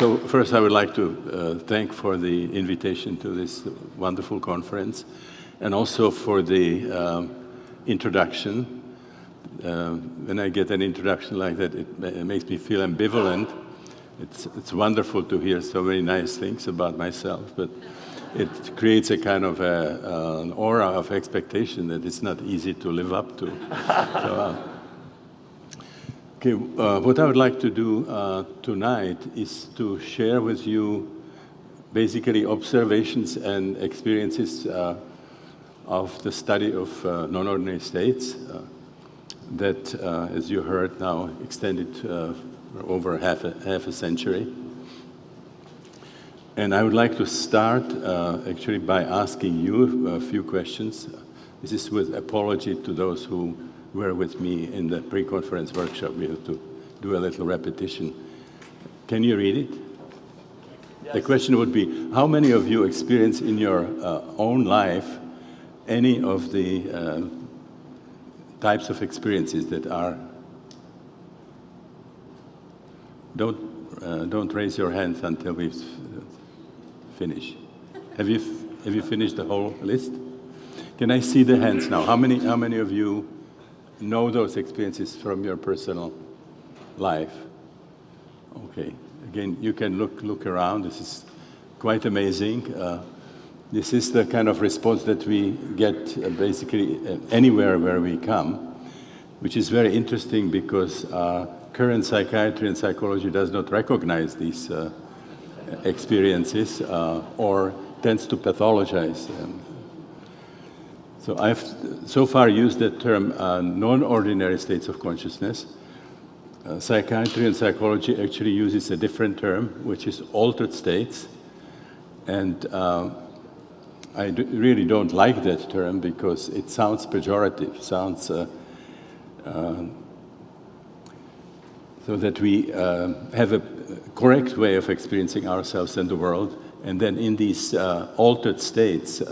So first I would like to thank for the invitation to this wonderful conference, and also for the introduction. When I get an introduction like that, it makes me feel ambivalent. It's wonderful to hear so many nice things about myself, but it creates a kind of an aura of expectation that it's not easy to live up to. Okay, what I would like to do tonight is to share with you basically observations and experiences of the study of non-ordinary states that, as you heard now, extended over half a century. And I would like to start actually by asking you a few questions. This is with apology to those who were with me in the pre-conference workshop. We have to do a little repetition. Can you read it? Yes. The question would be, how many of you experience in your own life any of the types of experiences that are... Don't raise your hands until we finish. Have you finished the whole list? Can I see the hands now? How many of you know those experiences from your personal life? Okay. Again, you can look around. This is quite amazing. This is the kind of response that we get basically anywhere where we come, which is very interesting because current psychiatry and psychology does not recognize these experiences or tends to pathologize them. So I've so far used the term non-ordinary states of consciousness. Psychiatry and psychology actually uses a different term, which is altered states. And I really don't like that term because it sounds pejorative, sounds so that we have a correct way of experiencing ourselves and the world, and then in these altered states,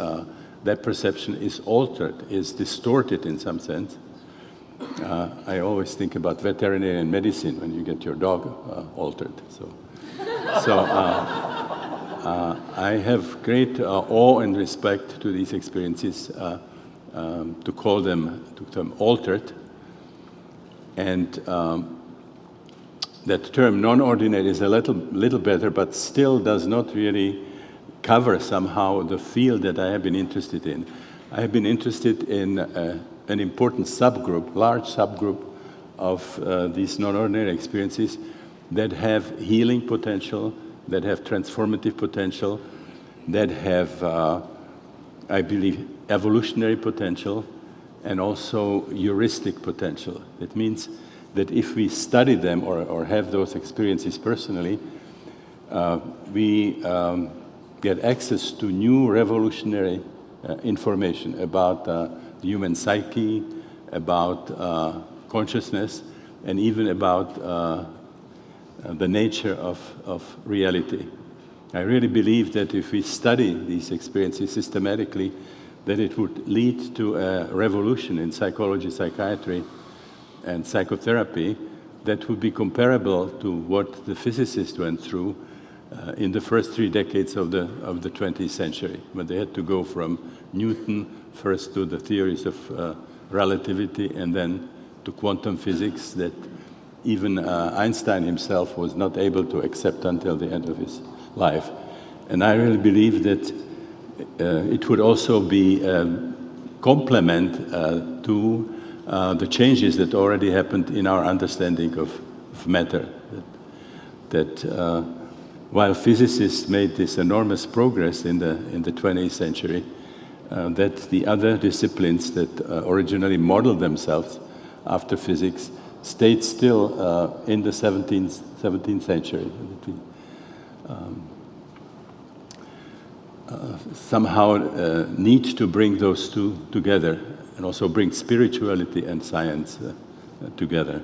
that perception is altered, is distorted in some sense. I always think about veterinarian medicine when you get your dog altered. I have great awe and respect to these experiences, to call them altered. And that term non-ordinary is a little better, but still does not really cover somehow the field that I have been interested in. I have been interested in an important subgroup, large subgroup of these non-ordinary experiences that have healing potential, that have transformative potential, that have, I believe, evolutionary potential, and also heuristic potential. It means that if we study them or have those experiences personally, we get access to new revolutionary information about the human psyche, about consciousness, and even about the nature of reality. I really believe that if we study these experiences systematically, that it would lead to a revolution in psychology, psychiatry, and psychotherapy that would be comparable to what the physicists went through in the first 3 decades of the 20th century, when they had to go from Newton first to the theories of relativity and then to quantum physics that even Einstein himself was not able to accept until the end of his life. And I really believe that it would also be a complement to the changes that already happened in our understanding of matter. That while physicists made this enormous progress in the 20th century, that the other disciplines that originally modeled themselves after physics stayed still in the 17th century. Somehow need to bring those two together and also bring spirituality and science together.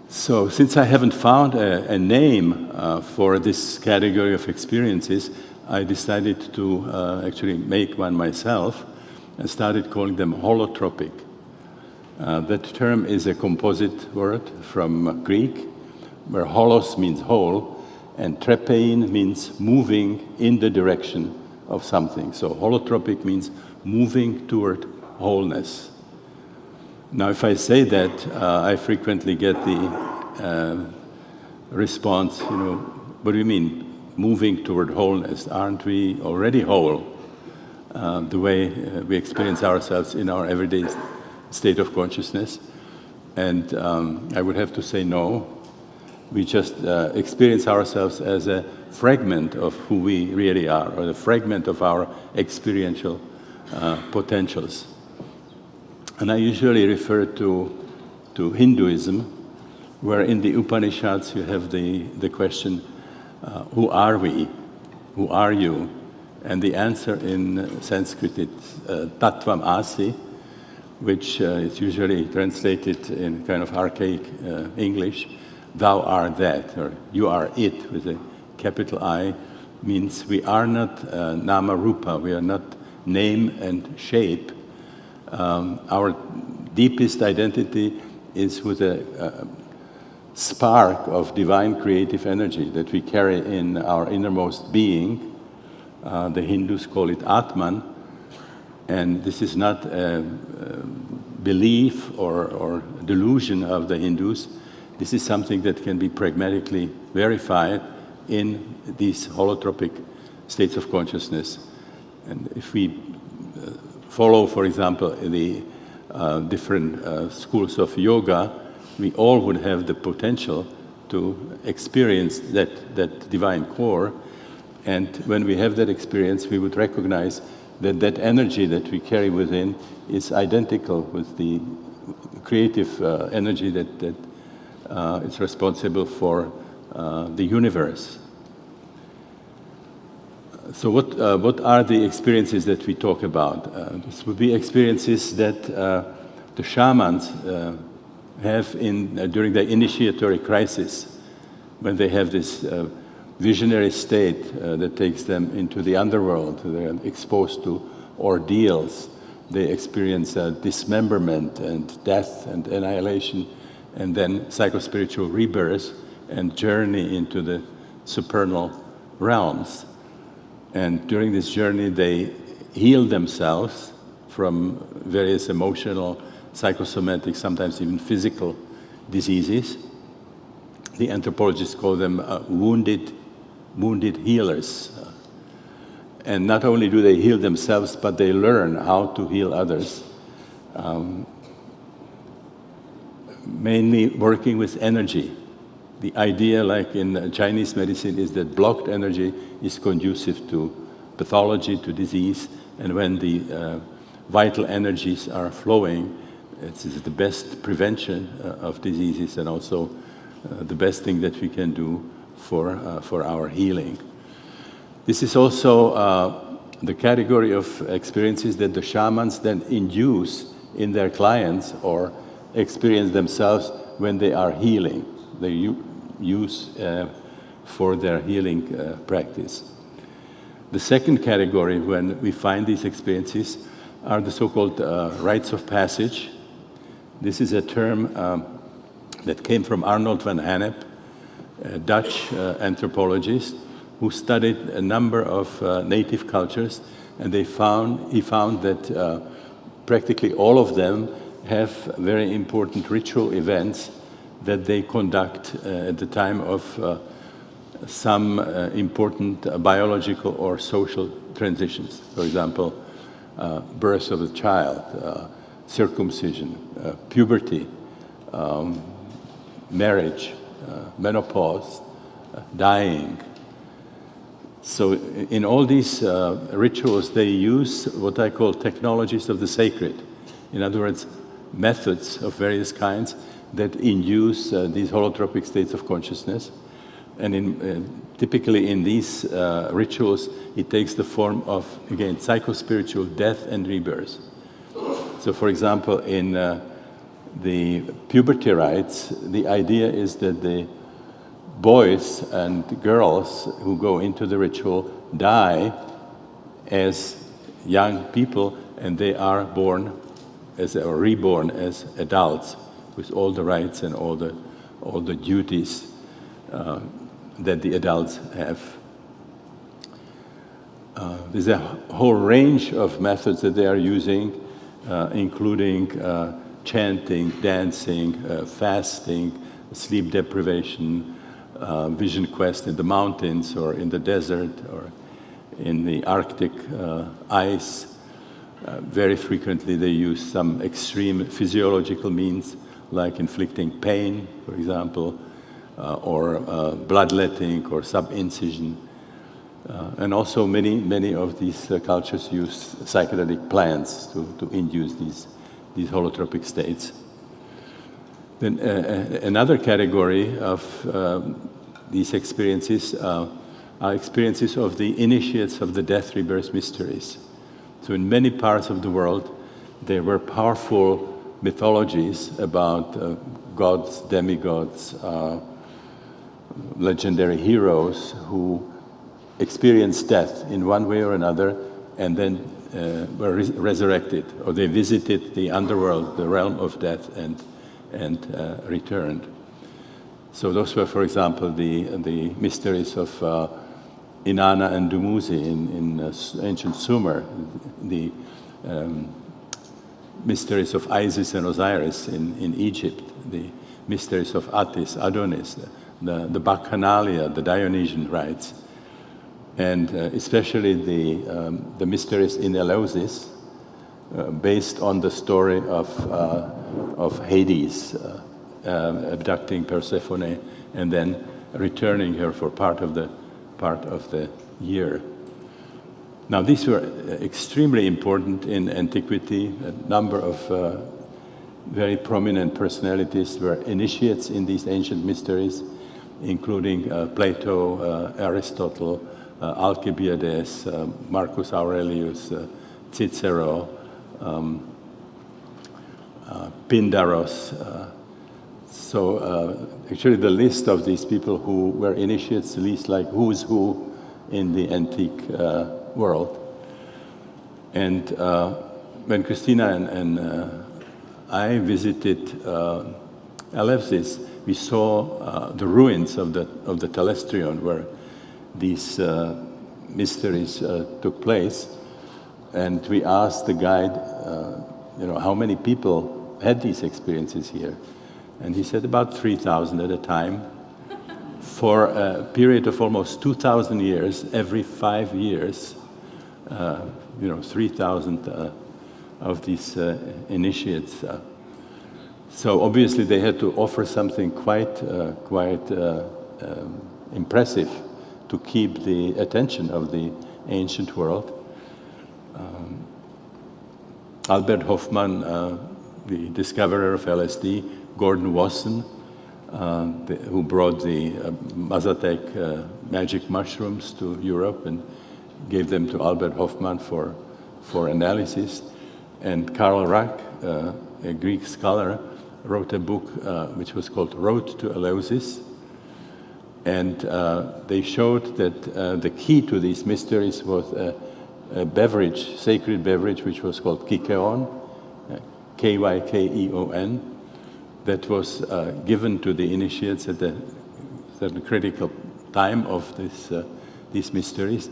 So since I haven't found a name for this category of experiences, I decided to actually make one myself and started calling them holotropic. That term is a composite word from Greek. where holos means whole, and trepein means moving in the direction of something. So holotropic means moving toward wholeness. Now, if I say that, I frequently get the response, what do you mean, moving toward wholeness? Aren't we already whole? The way we experience ourselves in our everyday state of consciousness. And I would have to say no. We just experience ourselves as a fragment of who we really are, or a fragment of our experiential potentials. And I usually refer to Hinduism, where in the Upanishads you have the question, who are we? Who are you? And the answer in Sanskrit is tattvam asi, which is usually translated in kind of archaic English, thou art that, or you are it with a capital I, means we are not nama rupa, we are not name and shape. Our deepest identity is with a spark of divine creative energy that we carry in our innermost being. The Hindus call it Atman, and this is not a belief or delusion of the Hindus. This is something that can be pragmatically verified in these holotropic states of consciousness. And if we follow, for example, the different schools of yoga, we all would have the potential to experience that divine core. And when we have that experience, we would recognize that that energy that we carry within is identical with the creative energy that is responsible for the universe. So what are the experiences that we talk about? This would be experiences that the shamans have during the initiatory crisis, when they have this visionary state that takes them into the underworld. They're exposed to ordeals. They experience dismemberment and death and annihilation, and then psychospiritual rebirth and journey into the supernal realms. And during this journey, they heal themselves from various emotional, psychosomatic, sometimes even physical diseases. The anthropologists call them wounded healers. And not only do they heal themselves, but they learn how to heal others. Mainly working with energy. The idea, like in Chinese medicine, is that blocked energy is conducive to pathology, to disease, and when the vital energies are flowing, it's the best prevention of diseases, and also the best thing that we can do for our healing. This is also the category of experiences that the shamans then induce in their clients or experience themselves when they are healing. They use for their healing practice. The second category, when we find these experiences, are the so-called rites of passage. This is a term that came from Arnold van Gennep, a Dutch anthropologist who studied a number of native cultures, and he found that practically all of them have very important ritual events that they conduct at the time of some important biological or social transitions. For example, birth of a child, circumcision, puberty, marriage, menopause, dying. So in all these rituals, they use what I call technologies of the sacred. In other words, methods of various kinds that induce these holotropic states of consciousness. And typically in these rituals, it takes the form of, again, psychospiritual death and rebirth. So for example, in the puberty rites, the idea is that the boys and girls who go into the ritual die as young people, and they are born or reborn as adults with all the rights and all the duties. that the adults have. There's a whole range of methods that they are using, including chanting, dancing, fasting, sleep deprivation, vision quest in the mountains or in the desert or in the Arctic ice. Very frequently they use some extreme physiological means like inflicting pain, for example, or bloodletting or sub-incision. And also many of these cultures use psychedelic plants to induce these holotropic states. Then another category of these experiences are experiences of the initiates of the death rebirth mysteries. So in many parts of the world, there were powerful mythologies about gods, demigods, legendary heroes who experienced death in one way or another and then were resurrected, or they visited the underworld, the realm of death, and returned. So those were, for example, the mysteries of Inanna and Dumuzi in ancient Sumer, the mysteries of Isis and Osiris in Egypt, the mysteries of Attis, Adonis, the Bacchanalia, the Dionysian rites, and especially the mysteries in Eleusis, based on the story of Hades abducting Persephone and then returning her for part of the year. Now, these were extremely important in antiquity. A number of very prominent personalities were initiates in these ancient mysteries, including Plato, Aristotle, Alcibiades, Marcus Aurelius, Cicero, Pindaros. So actually the list of these people who were initiates lists like who's who in the antique world. And when Christina and I visited Eleusis, we saw the ruins of the Telestrion where these mysteries took place. And we asked the guide, how many people had these experiences here? And he said about 3,000 at a time. For a period of almost 2,000 years, every 5 years, 3,000 of these initiates. So obviously they had to offer something quite impressive to keep the attention of the ancient world. Albert Hofmann, the discoverer of LSD, Gordon Wasson, who brought the Mazatec magic mushrooms to Europe and gave them to Albert Hofmann for analysis. And Karl Rack, a Greek scholar, wrote a book which was called Road to Eleusis. And they showed that the key to these mysteries was a beverage, sacred beverage, which was called kykeon, Kykeon, that was given to the initiates at the critical time of these mysteries,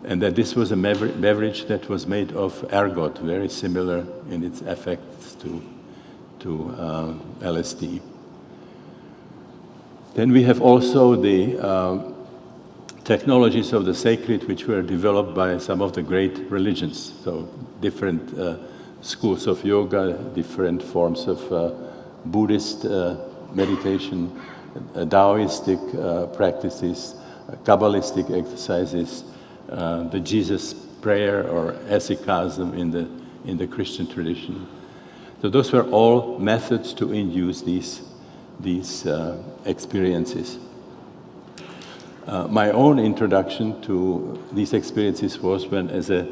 and that this was a beverage that was made of ergot, very similar in its effects to LSD. Then we have also the technologies of the sacred, which were developed by some of the great religions. So different schools of yoga, different forms of Buddhist meditation, Taoistic practices, Kabbalistic exercises, the Jesus prayer or hesychasm in the Christian tradition. So those were all methods to induce these experiences. My own introduction to these experiences was when, as a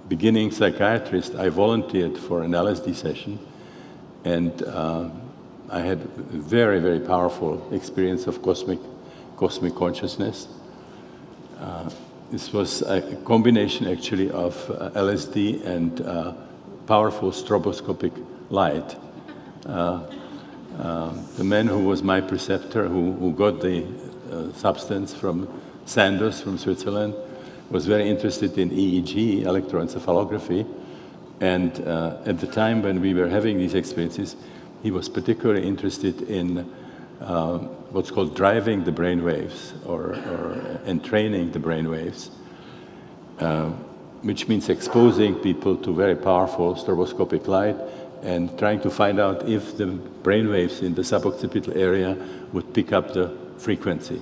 beginning psychiatrist, I volunteered for an LSD session, and I had a very, very powerful experience of cosmic consciousness. This was a combination, actually, of LSD and powerful stroboscopic light. The man who was my preceptor, who got the substance from Sanders from Switzerland, was very interested in EEG, electroencephalography, and at the time when we were having these experiences, he was particularly interested in what's called driving the brain waves or entraining the brain waves, which means exposing people to very powerful stroboscopic light and trying to find out if the brain waves in the suboccipital area would pick up the frequency.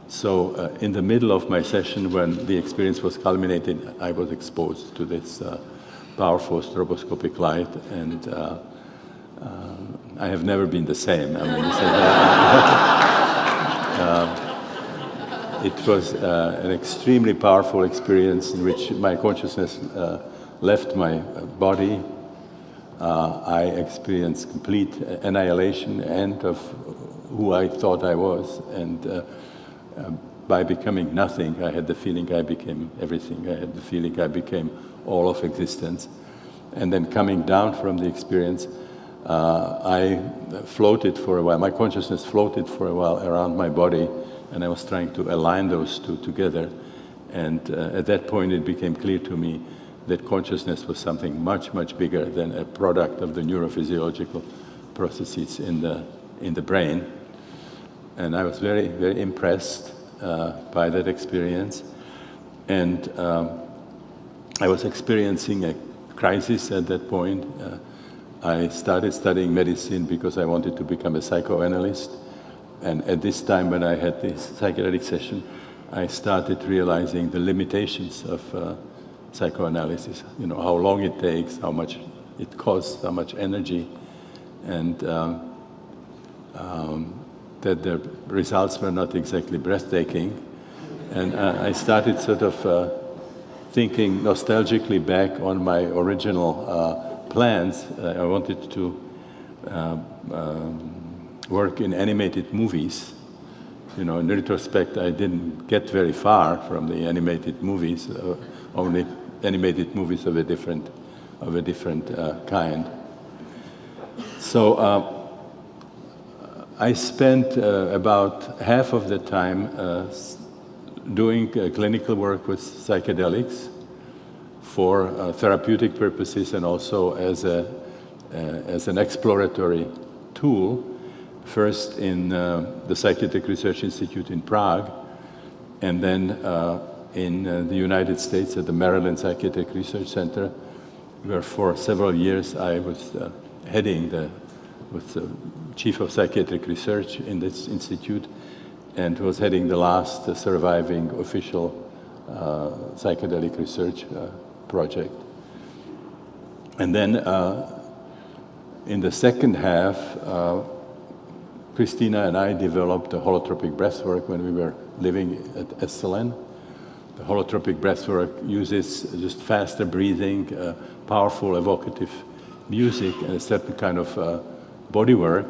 So in the middle of my session, when the experience was culminated, I was exposed to this powerful stroboscopic light, and I have never been the same. I mean, it was an extremely powerful experience in which my consciousness left my body. I experienced complete annihilation and of who I thought I was, and by becoming nothing, I had the feeling I became everything. I had the feeling I became all of existence. And then coming down from the experience, I floated for a while. My consciousness floated for a while around my body, and I was trying to align those two together. And at that point, it became clear to me that consciousness was something much, much bigger than a product of the neurophysiological processes in the brain. And I was very, very impressed by that experience. And I was experiencing a crisis at that point. I started studying medicine because I wanted to become a psychoanalyst. And at this time, when I had this psychedelic session, I started realizing the limitations of psychoanalysis. You know, how long it takes, how much it costs, how much energy, and that the results were not exactly breathtaking. And I started sort of thinking nostalgically back on my original plans. I wanted to work in animated movies. You know, in retrospect, I didn't get very far from the animated movies, only animated movies of a different kind. So I spent about half of the time doing clinical work with psychedelics for therapeutic purposes and also as an exploratory tool, first in the Psychiatric Research Institute in Prague, and then in the United States at the Maryland Psychiatric Research Center, where for several years I was was the chief of psychiatric research in this institute, and was heading the last surviving official psychedelic research project. And then in the second half, Christina and I developed a holotropic breathwork when we were living at Esselen. The holotropic breathwork uses just faster breathing, powerful evocative music, and a certain kind of body work,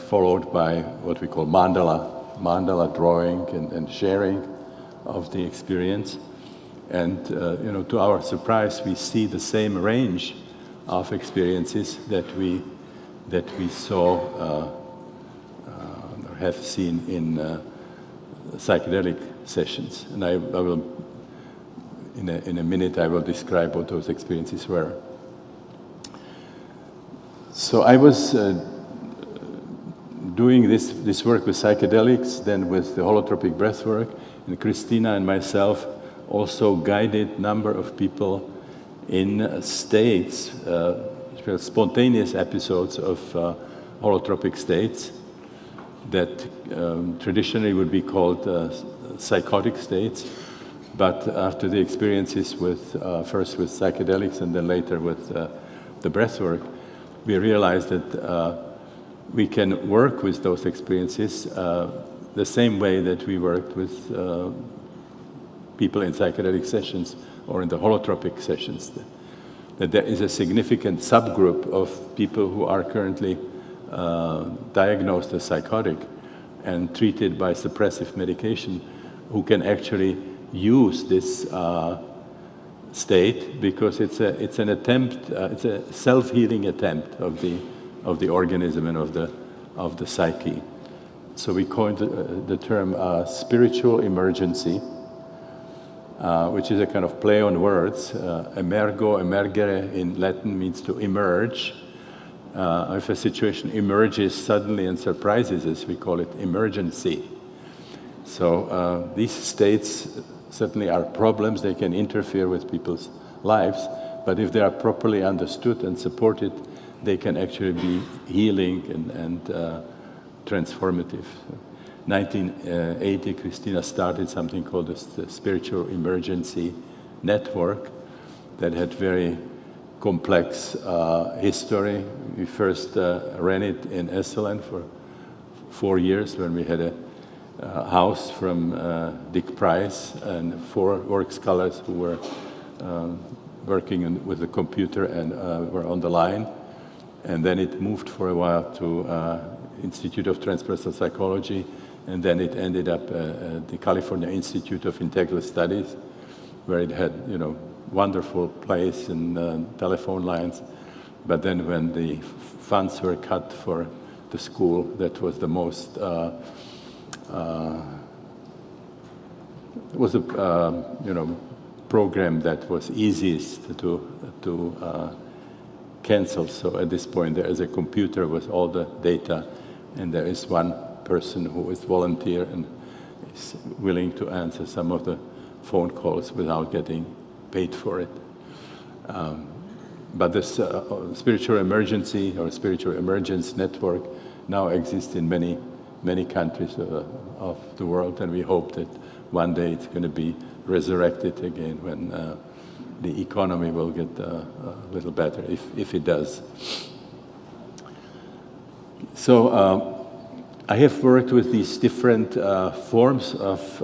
followed by what we call mandala drawing and sharing of the experience. And you know, to our surprise, we see the same range of experiences that we saw or have seen in psychedelic sessions. And I will, in a minute, I will describe what those experiences were. So I was doing this work with psychedelics, then with the holotropic breath work, and Christina and myself also guided a number of people in states, spontaneous episodes of holotropic states that traditionally would be called psychotic states, but after the experiences with first with psychedelics and then later with the breath work, we realized that we can work with those experiences the same way that we worked with people in psychedelic sessions or in the holotropic sessions. That there is a significant subgroup of people who are currently diagnosed as psychotic and treated by suppressive medication, who can actually use this state because it's an attempt, it's a self-healing attempt of the of the organism and of the psyche. So we coined the term spiritual emergency, which is a kind of play on words. Emergo, emergere in Latin means to emerge. If a situation emerges suddenly and surprises us, we call it emergency. So these states certainly are problems. They can interfere with people's lives, but if they are properly understood and supported, they can actually be healing and transformative. 1980, Christina started something called the Spiritual Emergency Network that had very complex history. We first ran it in Esalen for 4 years when we had a house from Dick Price and 4 work scholars who were working with the computer and were on the line. And then it moved for a while to Institute of Transpersonal Psychology, and then it ended up at the California Institute of Integral Studies, where it had, wonderful place and telephone lines. But then when the funds were cut for the school, that was the most was a program that was easiest to cancel. So at this point there is a computer with all the data, and there is one person who is volunteer and is willing to answer some of the phone calls without getting paid for it. But this spiritual emergency or spiritual emergence network now exists in many countries of the world, and we hope that one day it's going to be resurrected again when the economy will get a little better, if it does. So I have worked with these different forms of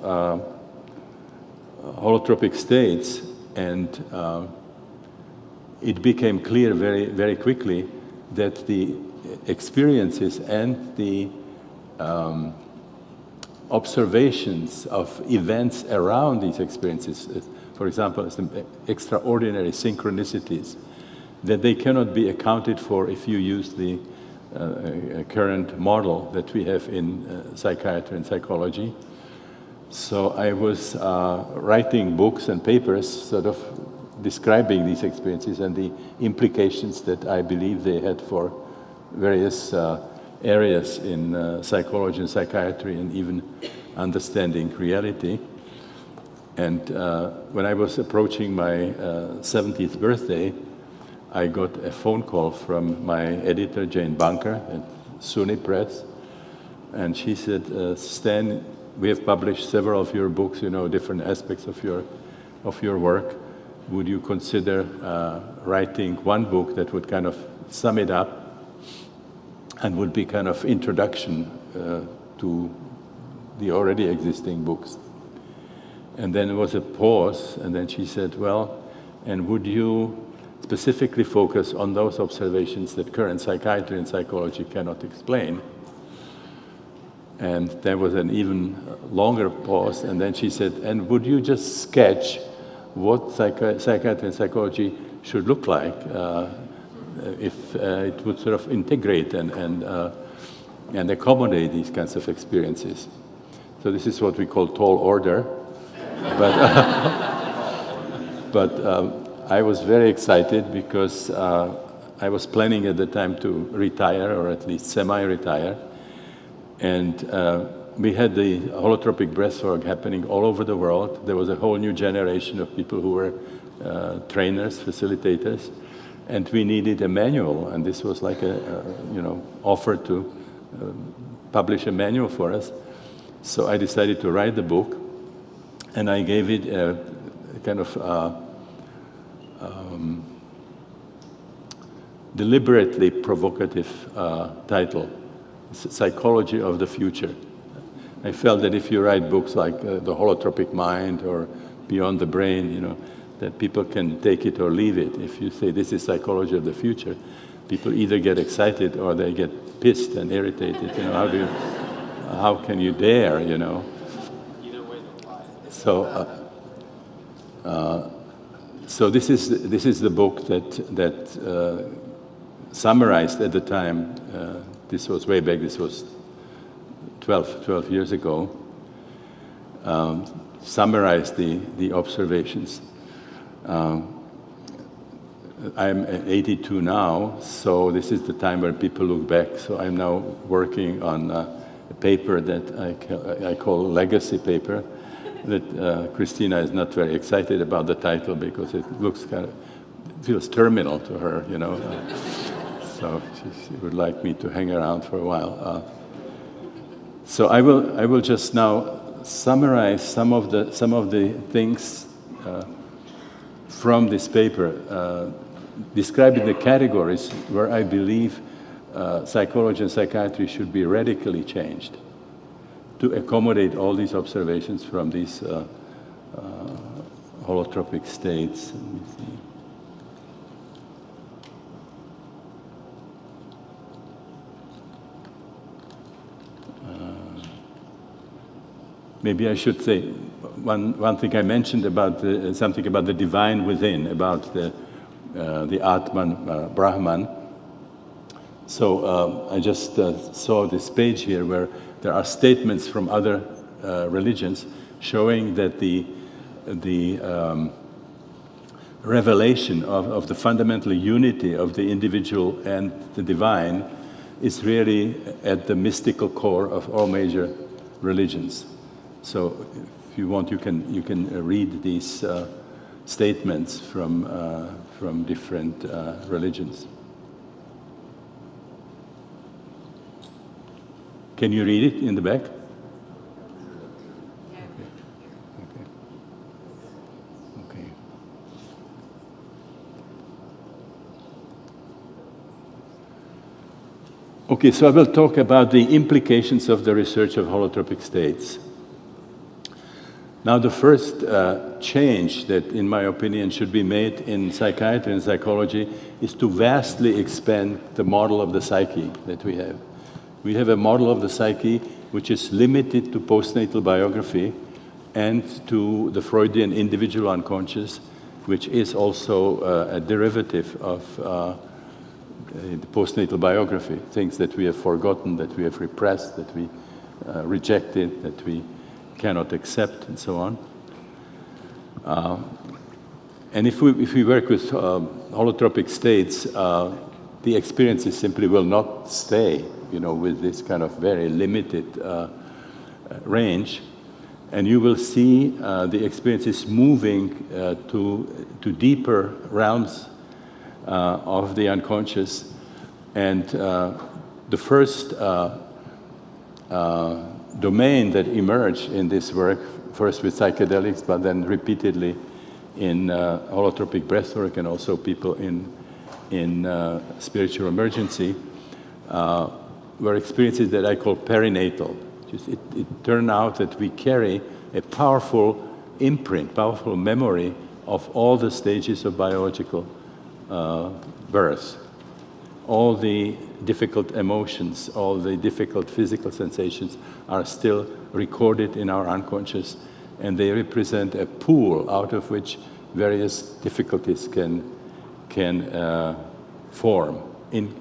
holotropic states, and it became clear very, very quickly that the experiences and the observations of events around these experiences, for example, some extraordinary synchronicities, that they cannot be accounted for if you use the current model that we have in psychiatry and psychology. So I was writing books and papers sort of describing these experiences and the implications that I believe they had for various areas in psychology and psychiatry, and even understanding reality. And when I was approaching my 70th birthday, I got a phone call from my editor, Jane Bunker, at SUNY Press, and she said, Stan, we have published several of your books, different aspects of your work. Would you consider writing one book that would kind of sum it up and would be kind of introduction to the already existing books? And then there was a pause, and then she said, well, and would you specifically focus on those observations that current psychiatry and psychology cannot explain? And there was an even longer pause, and then she said, and would you just sketch what psychiatry and psychology should look like if it would sort of integrate and accommodate these kinds of experiences? So this is what we call tall order. But I was very excited because I was planning at the time to retire, or at least semi-retire. And we had the holotropic breathwork happening all over the world. There was a whole new generation of people who were trainers, facilitators, and we needed a manual. And this was like offer to publish a manual for us. So I decided to write the book, and I gave it a kind of deliberately provocative title: Psychology of the Future. I felt that if you write books like The Holotropic Mind or Beyond the Brain, that people can take it or leave it. If you say this is psychology of the future, people either get excited or they get pissed and irritated. How can you dare, Either way, So, so this is the book that summarized at the time, this was way back, this was 12 years ago, summarized the observations. I'm 82 now, so this is the time where people look back. So I'm now working on a paper that I call legacy paper, that Christina is not very excited about the title because it looks feels terminal to her, you know. So she would like me to hang around for a while. So I will just now summarize some of the things from this paper, describing the categories where I believe psychology and psychiatry should be radically changed to accommodate all these observations from these holotropic states. Let me see. Maybe I should say one thing I mentioned about something about the divine within, about the Atman, Brahman. So I just saw this page here where there are statements from other religions showing that the revelation of the fundamental unity of the individual and the divine is really at the mystical core of all major religions. So if you want, you can read these statements from different religions. Can you read it in the back? Okay. Okay, so I will talk about the implications of the research of holotropic states. Now, the first change that, in my opinion, should be made in psychiatry and psychology is to vastly expand the model of the psyche that we have. We have a model of the psyche which is limited to postnatal biography and to the Freudian individual unconscious, which is also a derivative of the postnatal biography, things that we have forgotten, that we have repressed, that we rejected, that we cannot accept, and so on. And if we work with holotropic states, the experiences simply will not stay, you know, with this kind of very limited range, and you will see the experiences moving to deeper realms of the unconscious. And the first domain that emerged in this work, first with psychedelics, but then repeatedly in holotropic breathwork and also people in spiritual emergency, were experiences that I call perinatal. It turned out that we carry a powerful imprint, powerful memory of all the stages of biological birth. All the difficult emotions, all the difficult physical sensations are still recorded in our unconscious, and they represent a pool out of which various difficulties can form in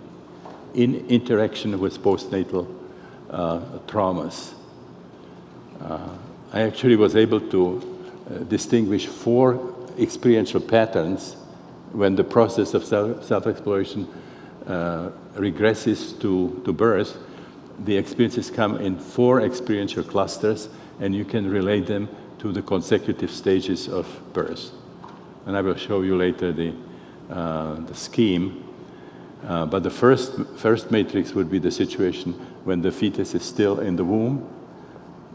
interaction with postnatal traumas. I actually was able to distinguish 4 experiential patterns when the process of self-exploration regresses to birth. The experiences come in 4 experiential clusters, and you can relate them to the consecutive stages of birth. And I will show you later the scheme. But the first matrix would be the situation when the fetus is still in the womb,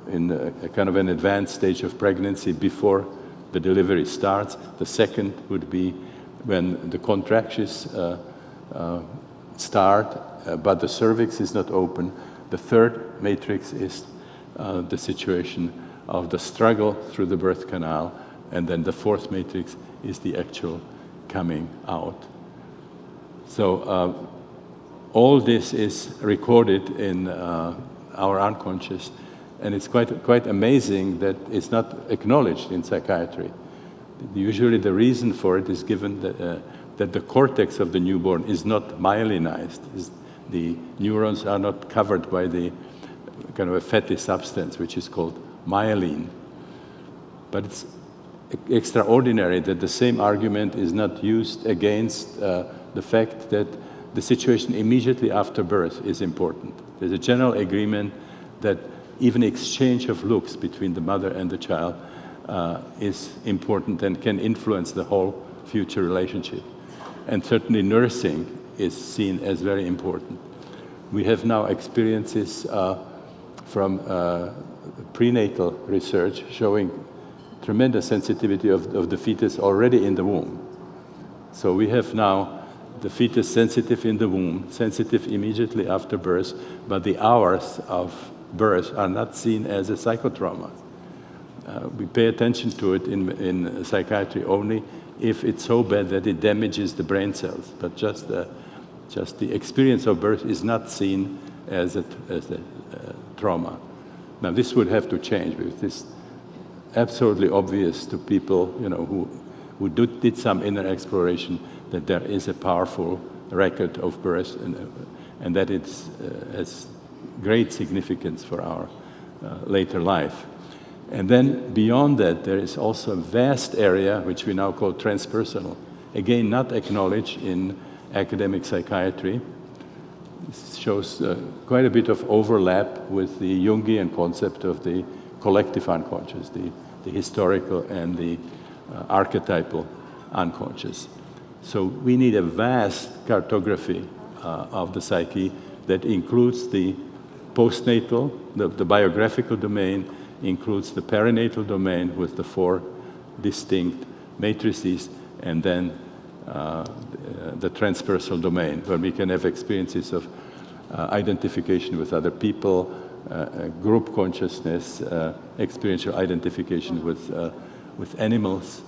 in a kind of an advanced stage of pregnancy before the delivery starts. The second would be when the contractions start, but the cervix is not open. The third matrix is the situation of the struggle through the birth canal, and then the fourth matrix is the actual coming out. So all this is recorded in our unconscious, and it's quite amazing that it's not acknowledged in psychiatry. Usually the reason for it is given that the cortex of the newborn is not myelinized. The neurons are not covered by the kind of a fatty substance, which is called myelin. But it's extraordinary that the same argument is not used against the fact that the situation immediately after birth is important. There's a general agreement that even exchange of looks between the mother and the child is important and can influence the whole future relationship. And certainly nursing is seen as very important. We have now experiences from prenatal research showing tremendous sensitivity of the fetus already in the womb. So we have now the fetus sensitive in the womb, sensitive immediately after birth, but the hours of birth are not seen as a psychotrauma. We pay attention to it in psychiatry only if it's so bad that it damages the brain cells, but just the experience of birth is not seen as a trauma. Now this would have to change because this absolutely obvious to people, who did some inner exploration, that there is a powerful record of birth and that it has great significance for our later life. And then beyond that, there is also a vast area which we now call transpersonal. Again, not acknowledged in academic psychiatry. This shows quite a bit of overlap with the Jungian concept of the collective unconscious, the historical and the archetypal unconscious. So we need a vast cartography of the psyche that includes the postnatal, the biographical domain, includes the perinatal domain with the 4 distinct matrices, and then the transpersonal domain, where we can have experiences of identification with other people, group consciousness, experiential identification with animals.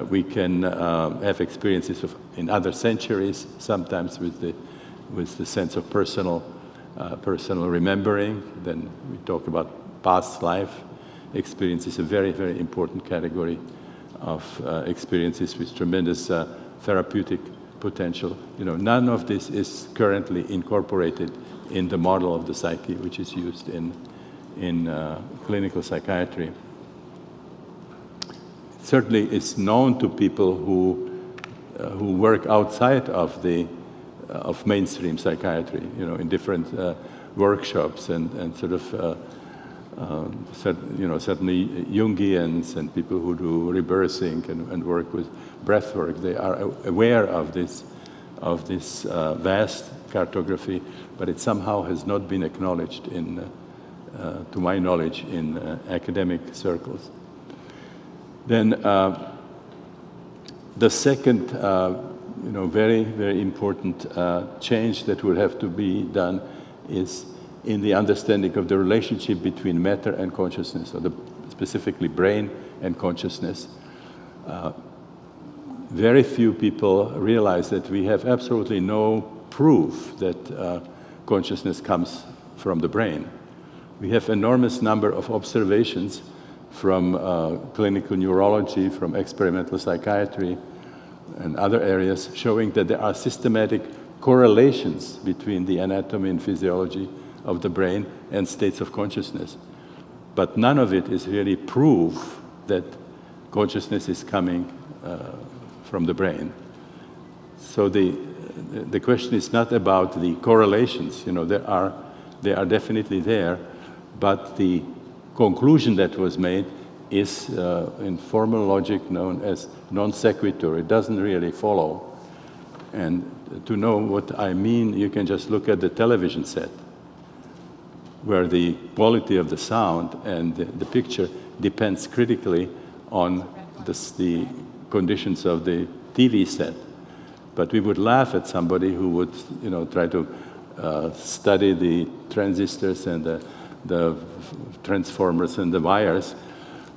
We can have experiences in other centuries, sometimes with the sense of personal remembering. Then we talk about past life experiences, a very, very important category of experiences with tremendous therapeutic potential. None of this is currently incorporated in the model of the psyche, which is used in clinical psychiatry. Certainly, it's known to people who work outside of mainstream psychiatry, in different workshops and sort of. Certainly Jungians and people who do rebirthing and work with breath work, they are aware of this vast cartography, but it somehow has not been acknowledged to my knowledge, in academic circles. Then the second, very, very important change that would have to be done is in the understanding of the relationship between matter and consciousness, or specifically brain and consciousness. Very few people realize that we have absolutely no proof that consciousness comes from the brain. We have enormous number of observations from clinical neurology, from experimental psychiatry, and other areas showing that there are systematic correlations between the anatomy and physiology of the brain and states of consciousness. But none of it is really proof that consciousness is coming from the brain. So the question is not about the correlations, they are definitely there, but the conclusion that was made is in formal logic known as non sequitur. It doesn't really follow. And to know what I mean, you can just look at the television set, where the quality of the sound and the picture depends critically on the conditions of the TV set. But we would laugh at somebody who would, try to study the transistors and the transformers and the wires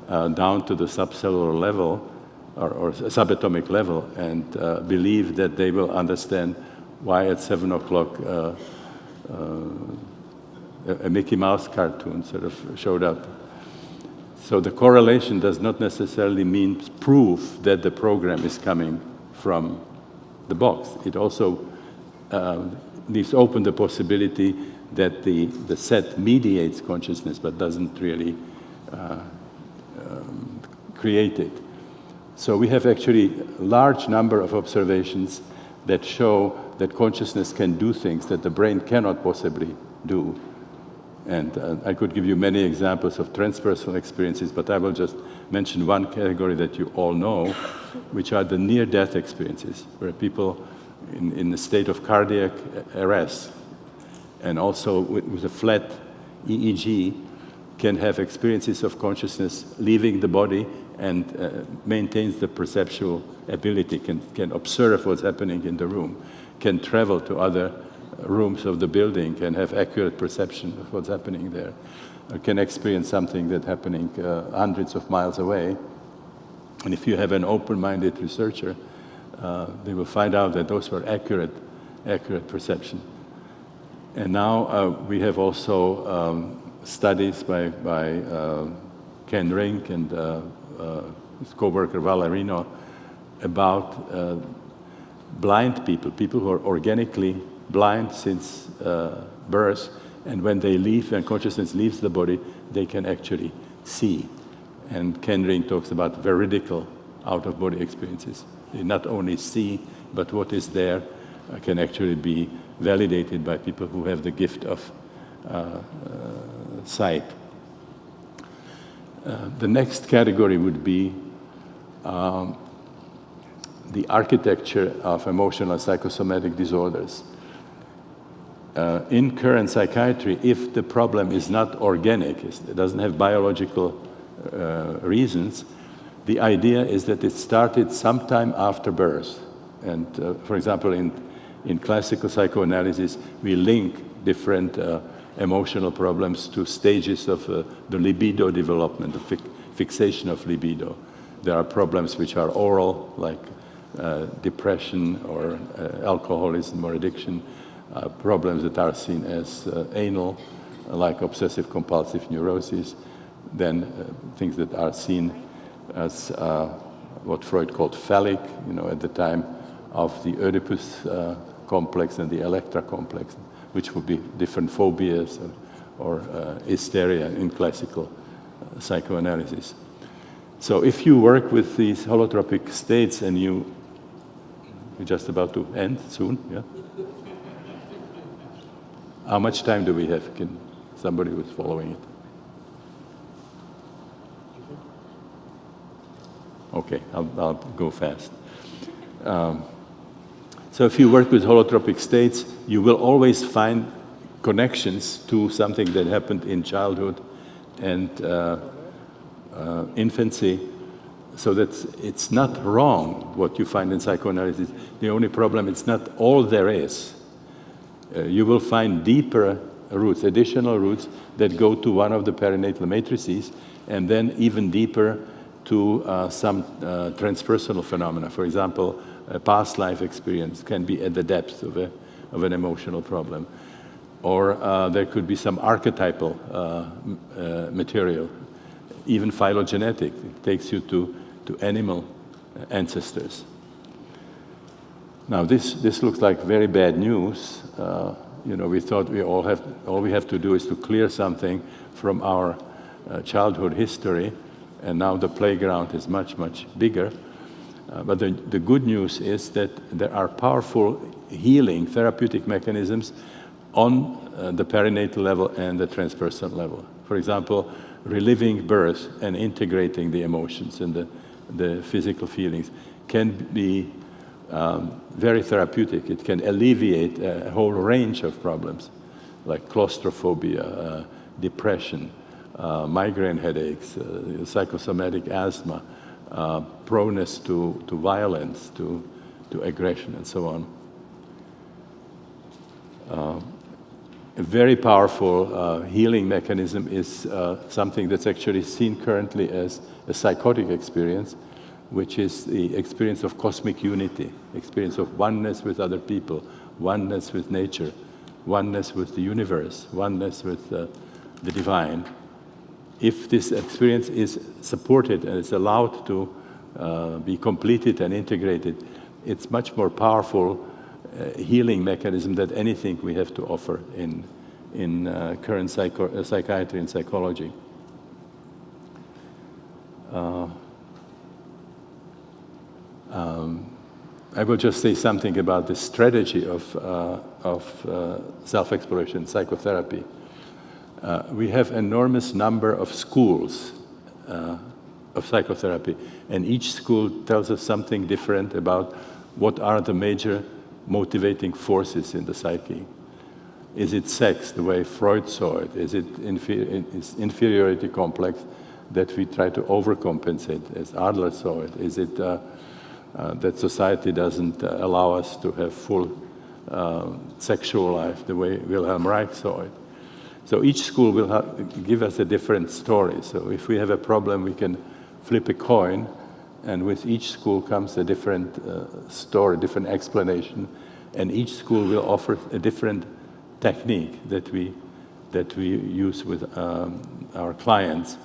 down to the subcellular level or subatomic level, and believe that they will understand why at 7 o'clock a Mickey Mouse cartoon sort of showed up. So the correlation does not necessarily mean proof that the program is coming from the box. It also leaves open the possibility that the set mediates consciousness but doesn't really create it. So we have actually a large number of observations that show that consciousness can do things that the brain cannot possibly do. And I could give you many examples of transpersonal experiences, but I will just mention one category that you all know, which are the near-death experiences, where people in a state of cardiac arrest and also with a flat EEG can have experiences of consciousness leaving the body and maintains the perceptual ability, can observe what's happening in the room, can travel to other rooms of the building, can have accurate perception of what's happening there, can experience something that's happening hundreds of miles away. And if you have an open-minded researcher, they will find out that those were accurate perception. And now we have also studies by Ken Rink and his co-worker Valerino about blind people who are organically blind since birth, and when they leave, when consciousness leaves the body, they can actually see. And Ken Rink talks about veridical out-of-body experiences. They not only see, but what is there can actually be validated by people who have the gift of sight. The next category would be the architecture of emotional psychosomatic disorders. In current psychiatry, if the problem is not organic, it doesn't have biological reasons, the idea is that it started sometime after birth. And for example, in classical psychoanalysis, we link different emotional problems to stages of the libido development, the fixation of libido. There are problems which are oral, like depression or alcoholism or addiction, problems that are seen as anal, like obsessive compulsive neuroses, then things that are seen as what Freud called phallic, at the time of the Oedipus complex and the Electra complex, which would be different phobias or hysteria in classical psychoanalysis. So if you work with these holotropic states and you're just about to end soon, yeah? How much time do we have? Can somebody who's following it? Okay, I'll go fast. So if you work with holotropic states, you will always find connections to something that happened in childhood and infancy, so that it's not wrong what you find in psychoanalysis. The only problem, it's not all there is. You will find deeper roots, additional roots that go to one of the perinatal matrices, and then even deeper to some transpersonal phenomena. For example, a past life experience can be at the depth of an emotional problem. Or there could be some archetypal material, even phylogenetic. It takes you to animal ancestors. Now this looks like very bad news. We thought all we have to do is to clear something from our childhood history, and now the playground is much, much bigger. But the good news is that there are powerful healing therapeutic mechanisms on the perinatal level and the transpersonal level. For example, reliving birth and integrating the emotions and the physical feelings can be very therapeutic. It can alleviate a whole range of problems, like claustrophobia, depression, migraine headaches, psychosomatic asthma, proneness to violence, to aggression, and so on. A very powerful healing mechanism is something that's actually seen currently as a psychotic experience, which is the experience of cosmic unity, experience of oneness with other people, oneness with nature, oneness with the universe, oneness with the divine. If this experience is supported and is allowed to be completed and integrated, it's much more powerful healing mechanism than anything we have to offer in current psychiatry and psychology. I will just say something about the strategy of self-exploration, psychotherapy. We have enormous number of schools of psychotherapy, and each school tells us something different about what are the major motivating forces in the psyche. Is it sex, the way Freud saw it? Is it inferiority complex that we try to overcompensate, as Adler saw it? Is it that society doesn't allow us to have full sexual life, the way Wilhelm Reich saw it? So each school will give us a different story. So if we have a problem, we can flip a coin, and with each school comes a different story, different explanation, and each school will offer a different technique that we use with our clients.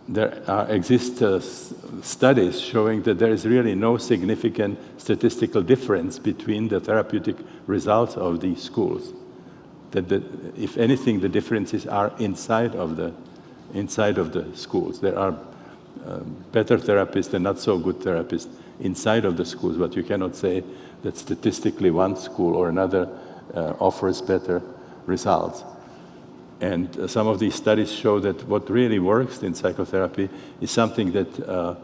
There exist studies showing that there is really no significant statistical difference between the therapeutic results of these schools. That if anything, the differences are inside of the schools. There are better therapists and not so good therapists inside of the schools, but you cannot say that statistically one school or another offers better results. And some of these studies show that what really works in psychotherapy is something that the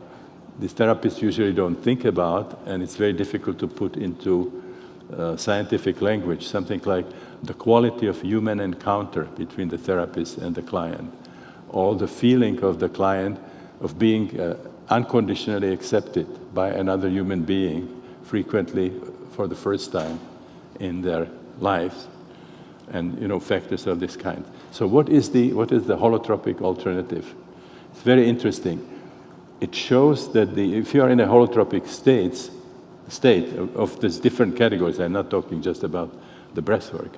therapists usually don't think about, and it's very difficult to put into scientific language, something like the quality of human encounter between the therapist and the client, or the feeling of the client of being unconditionally accepted by another human being, frequently for the first time in their lives, and factors of this kind. So what is the holotropic alternative? It's very interesting. It shows that if you are in a holotropic state of these different categories, I'm not talking just about the breathwork,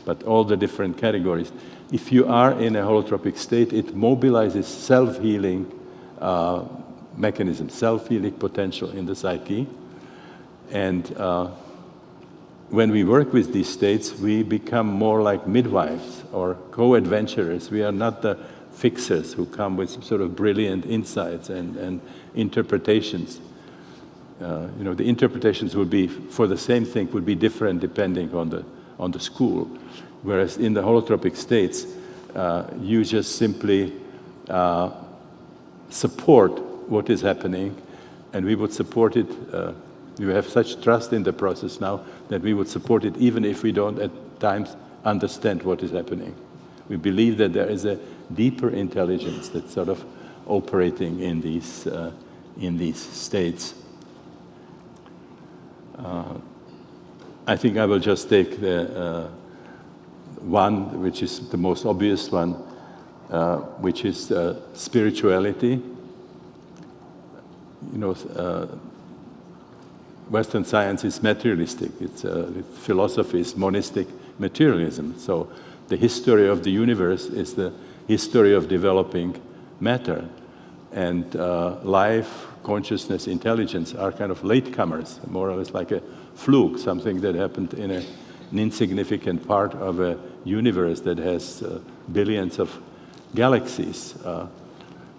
but all the different categories. If you are in a holotropic state, it mobilizes self-healing mechanism, self-healing potential in the psyche. And when we work with these states, we become more like midwives or co-adventurers. We are not the fixers who come with sort of brilliant insights and interpretations. The interpretations would be, for the same thing, would be different depending on the school. Whereas in the holotropic states, you just simply support what is happening, and we would support it. You have such trust in the process now that we would support it even if we don't at times understand what is happening. We believe that there is a deeper intelligence that's sort of operating in these states. I think I will just take the one, which is the most obvious one, which is spirituality. Western science is materialistic. Philosophy is monistic materialism. So the history of the universe is the history of developing matter. And life, consciousness, intelligence are kind of latecomers, more or less like a fluke, something that happened in an insignificant part of a universe that has billions of galaxies.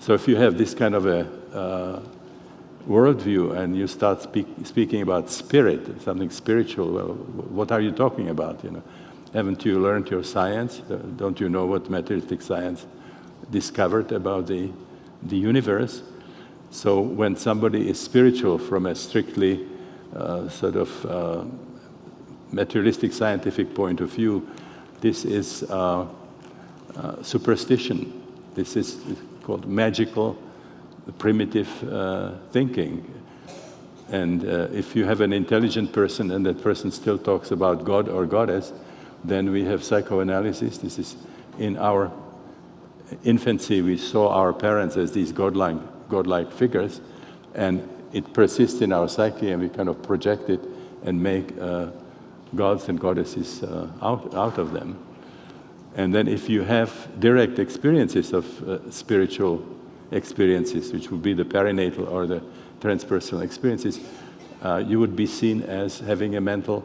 So if you have this kind of a worldview and you start speaking about spirit, something spiritual, well, what are you talking about? Haven't you learned your science? Don't you know what materialistic science discovered about the universe? So when somebody is spiritual from a strictly sort of materialistic scientific point of view, this is superstition. This is called magical primitive thinking. And if you have an intelligent person and that person still talks about God or goddess, then we have psychoanalysis. This is in our infancy, we saw our parents as these godlike figures, and it persists in our psyche, and we kind of project it and make gods and goddesses out of them. And then if you have direct experiences of spiritual experiences, which would be the perinatal or the transpersonal experiences, you would be seen as having a mental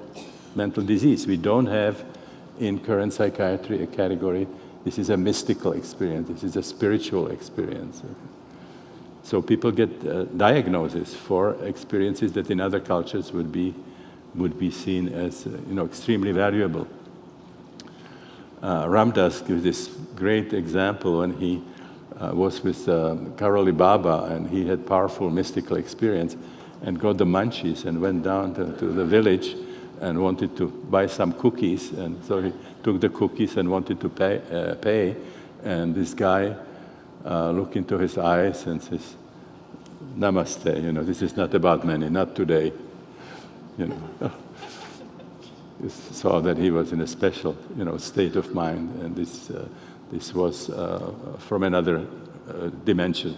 disease. We don't have in current psychiatry a category, this is a mystical experience, this is a spiritual experience. So people get diagnoses for experiences that in other cultures would be seen as extremely valuable. Ramdas gives this great example when he was with Karoli Baba, and he had powerful mystical experience and got the munchies and went down to the village and wanted to buy some cookies, and so he took the cookies and wanted to pay, and this guy looked into his eyes and says, "Namaste, this is not about money, not today." You saw that he was in a special, state of mind, and this was from another dimension.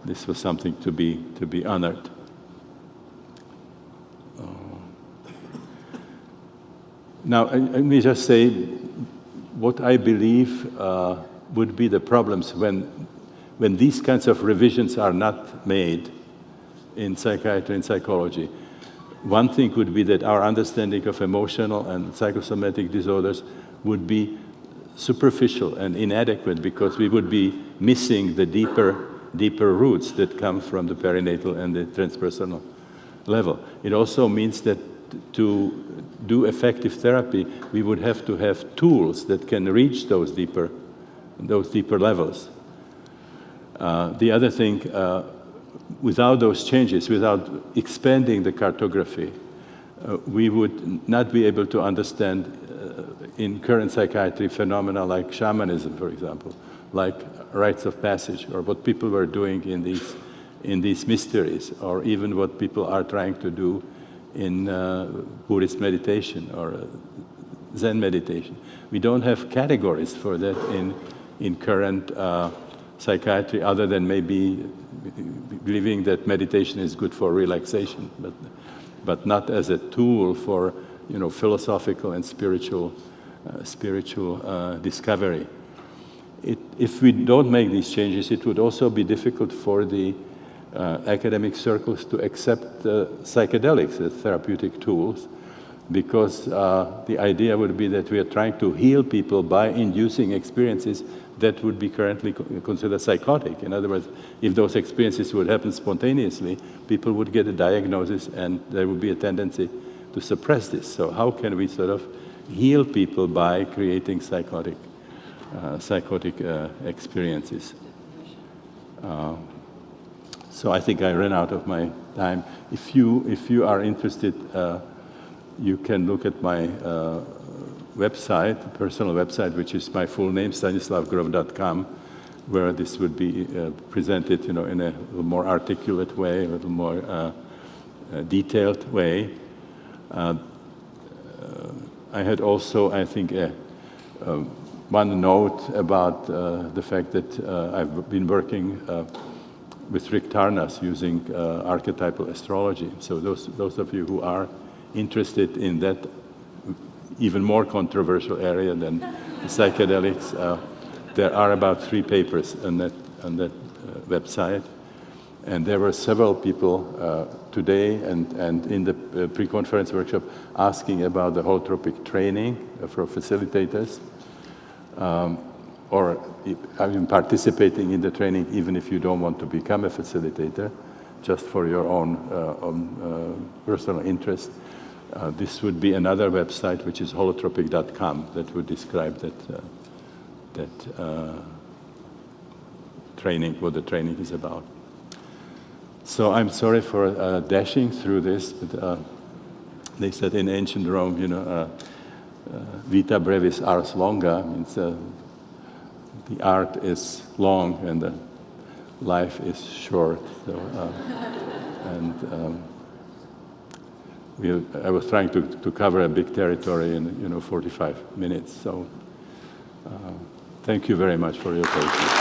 This was something to be honored. Now, let me just say what I believe would be the problems when these kinds of revisions are not made in psychiatry and psychology. One thing would be that our understanding of emotional and psychosomatic disorders would be superficial and inadequate, because we would be missing the deeper roots that come from the perinatal and the transpersonal level. It also means that to do effective therapy, we would have to have tools that can reach those deeper levels. The other thing, without those changes, without expanding the cartography, we would not be able to understand in current psychiatry phenomena like shamanism, for example, like rites of passage, or what people were doing in these mysteries, or even what people are trying to do in Buddhist meditation or Zen meditation. We don't have categories for that in current psychiatry, other than maybe believing that meditation is good for relaxation, but not as a tool for philosophical and spiritual discovery. If we don't make these changes, it would also be difficult for the academic circles to accept psychedelics as therapeutic tools, because the idea would be that we are trying to heal people by inducing experiences that would be currently considered psychotic. In other words, if those experiences would happen spontaneously, people would get a diagnosis and there would be a tendency to suppress this. So how can we sort of heal people by creating psychotic experiences? So I think I ran out of my time. If you are interested, you can look at my website, personal website, which is my full name, stanislavgrof.com, where this would be presented, in a little more articulate way, a little more detailed way. I had also, I think, one note about the fact that I've been working with Rick Tarnas using archetypal astrology. So those of you who are interested in that even more controversial area than psychedelics, there are about 3 papers on that website. And there were several people today and in the pre-conference workshop asking about the holotropic training for facilitators, or even participating in the training, even if you don't want to become a facilitator, just for your own personal interest. This would be another website, which is holotropic.com, that would describe that training, what the training is about. So I'm sorry for dashing through this, but they said in ancient Rome, vita brevis ars longa, means the art is long and the life is short. So, I was trying to cover a big territory in 45 minutes. So thank you very much for your patience.